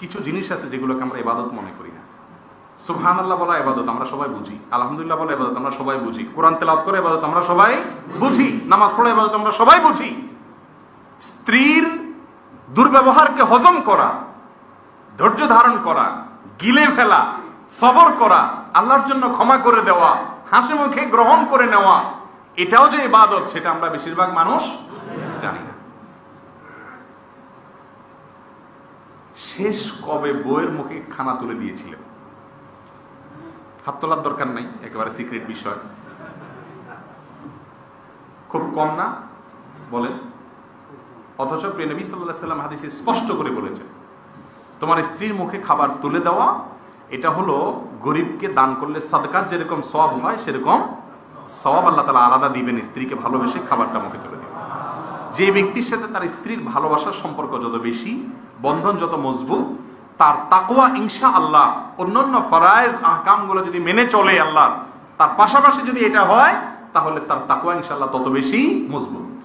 কিছু জিনিস আছে যেগুলোকে আমরা ইবাদত মনে করি না। সুবহানাল্লাহ বলা ইবাদত আমরা সবাই বুঝি, আলহামদুলিল্লাহ বলা ইবাদত আমরা সবাই বুঝি, কোরআন তেলাওয়াত করে ইবাদত আমরা সবাই বুঝি, নামাজ পড়া ইবাদত আমরা সবাই বুঝি। স্ত্রীর দুর্ব্যবহারকে হজম করা, ধৈর্য ধারণ করা, গিলে ফেলা, সবর করা, আল্লাহর জন্য ক্ষমা করে দেওয়া, হাসি মুখে গ্রহণ করে নেওয়া, এটাও যে ইবাদত সেটা আমরা বেশিরভাগ মানুষ জানি না। শেষ কবে বউয়ের মুখে খানা তুলে দিয়েছিলেন? হাত তোলার দরকার নাই, একেবারে সিক্রেট বিষয়। খুব কম না বলেন? অথচ প্রিয় নবী সাল্লাল্লাহু আলাইহি ওয়াসাল্লাম হাদিসে স্পষ্ট করে বলেছেন, তোমার স্ত্রীর মুখে খাবার তুলে দেওয়া এটা হলো গরিবকে দান করলে সাদকার যেরকম সওয়াব হয় সেরকম সওয়াব আল্লাহ তাআলা আলাদা দিবেন স্ত্রীকে ভালোবেসে খাবারটা মুখে তুলে দিবেন। যে ব্যক্তির সাথে তার স্ত্রীর ভালোবাসার সম্পর্ক যত বেশি, বন্ধন যত মজবুত, তার তাকওয়া ইনশাআল্লাহ অন্যান্য ফরায়েজ আহকামগুলো যদি মেনে চলে আল্লাহ, তার পাশাপাশি যদি এটা হয় তাহলে তার তাকওয়া ইনশাআল্লাহ তত বেশি মজবুত।